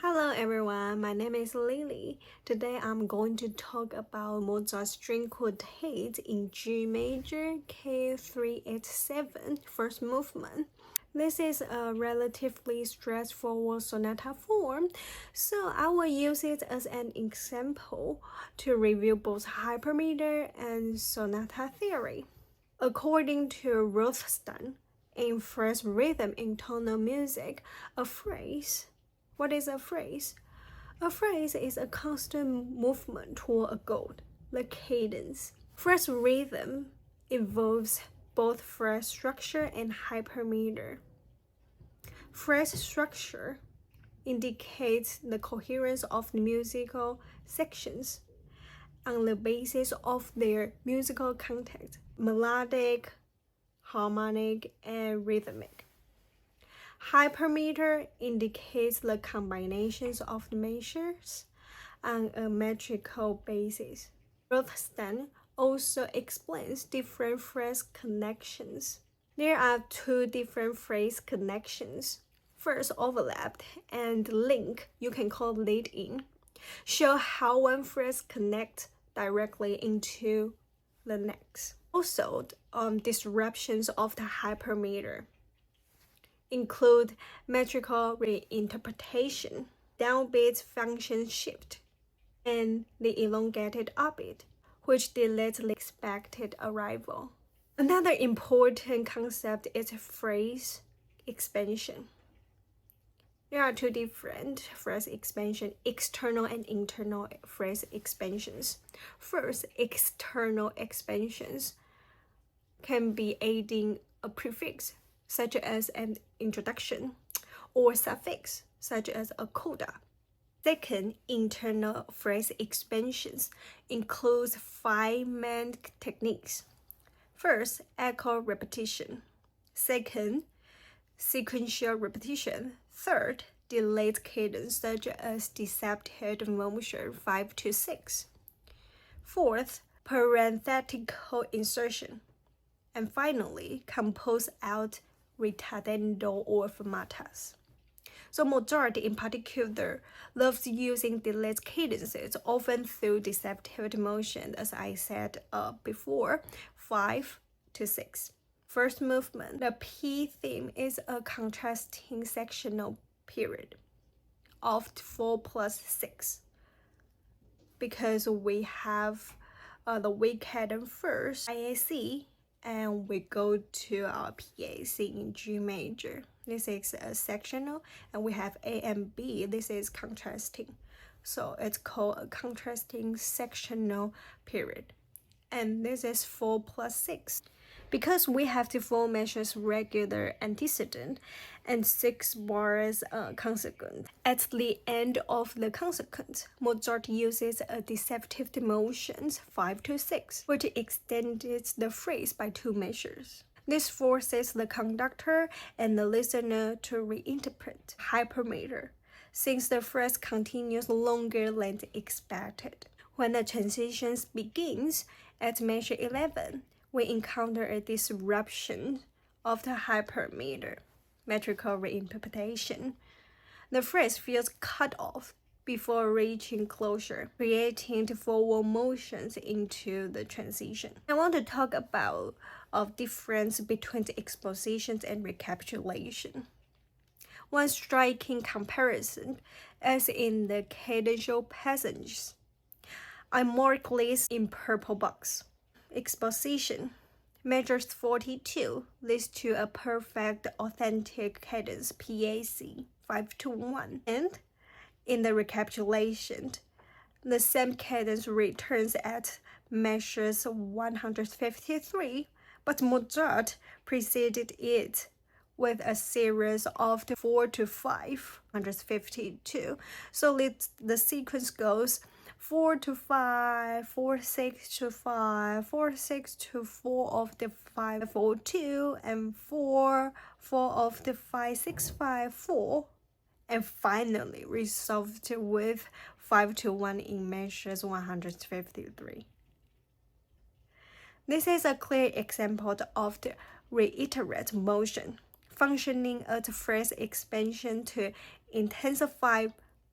Hello everyone, my name is Lily. Today I'm going to talk about Mozart string quartet in G major K387 first movement. This is a relatively straightforward sonata form, so I will use it as an example to review both hypermeter and sonata theory. According to Rothstein, in first rhythm in tonal music, a phrase. What is a phrase? A phrase is a constant movement toward a goal, the cadence. Phrase rhythm involves both phrase structure and hypermeter. Phrase structure indicates the coherence of the musical sections on the basis of their musical content, melodic, harmonic, and rhythmic. Hypermeter indicates the combinations of the measures on a metrical basis. Rothstein also explains different phrase connections. There are two different phrase connections. First, overlapped and link, you can call lead-in, show how one phrase connects directly into the next. Also, disruptions of the hypermeter include metrical reinterpretation, downbeat function shift, and the elongated upbeat, which delays the expected arrival. Another important concept is phrase expansion. There are two different phrase expansion, external and internal phrase expansions. First, external expansions can be adding a prefix, such as an introduction, or suffix, such as a coda. Second, internal phrase expansions includes 5 main techniques. First, echo repetition. Second, sequential repetition. Third, delayed cadence, such as deceptive motion 5 to 6. Fourth, parenthetical insertion. And finally, compose out ritardando or fermatas. So Mozart in particular loves using delayed cadences, often through deceptive motion, as I said before, 5 to 6. First movement, the P theme is a contrasting sectional period of 4 plus 6, because we have the weak cadence first, IAC, and we go to our PAC in G major. This is a sectional, and we have A and B. This is contrasting. So it's called a contrasting sectional period. And this is 4 plus 6. Because we have the 4 measures regular antecedent and 6 bars consequent. At the end of the consequent, Mozart uses a deceptive motions 5 to 6, which extends the phrase by 2 measures. This forces the conductor and the listener to reinterpret hypermeter, since the phrase continues longer than expected. When the transition begins at measure 11, we encounter a disruption of the hypermeter, metrical reinterpretation. The phrase feels cut off before reaching closure, creating the forward motions into the transition. I want to talk about the difference between the expositions and recapitulation. One striking comparison is in the cadential passages. I mark this in purple box. Exposition, measures 42, leads to a perfect authentic cadence PAC 5 to 1, and in the recapitulation, the same cadence returns at measures 153, but Mozart preceded it with a series of 4 to 5, 152. So the sequence goes 4 to 5, 4, 6 to 5, 4, 6 to 4 of the 5, 4, 2, and 4, 4 of the 5, 6, 5, 4, and finally resolved with 5 to 1 in measures 153. This is a clear example of the reiterate motion, functioning as phrase expansion to intensify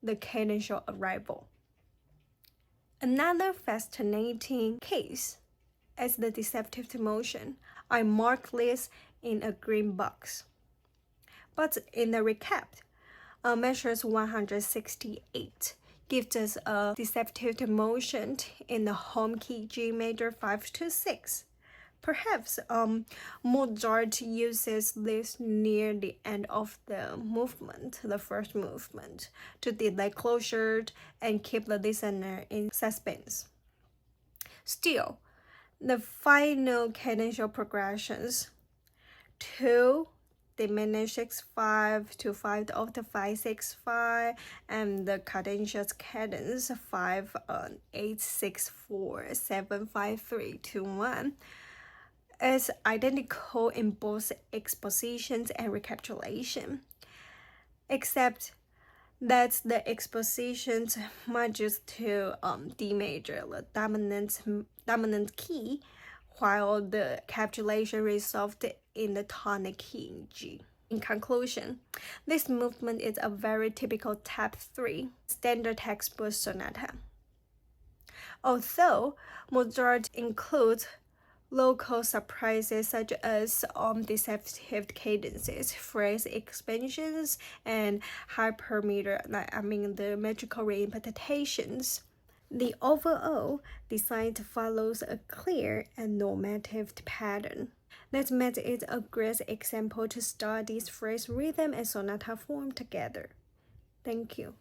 the cadential arrival. Another fascinating case is the deceptive motion. I marked this in a green box. But in the recap, measures 168 gives us a deceptive motion in the home key G major 5-6. Perhaps Mozart uses this near the end of the movement, the first movement, to delay closure and keep the listener in suspense. Still, the final cadential progressions 2 diminished 6-5 to 5 octave 5-6-5, and the cadential cadence 5-8-6-4-7-5-3-2-1 is identical in both expositions and recapitulation, except that the expositions matches to D major, the dominant key, while the capitulation resolved in the tonic key in G. In conclusion, this movement is a very typical type 3 standard textbook sonata. Although Mozart includes local surprises such as deceptive cadences, phrase expansions, and the metrical reinterpretations, the overall design follows a clear and normative pattern. That makes it a great example to study phrase rhythm and sonata form together. Thank you.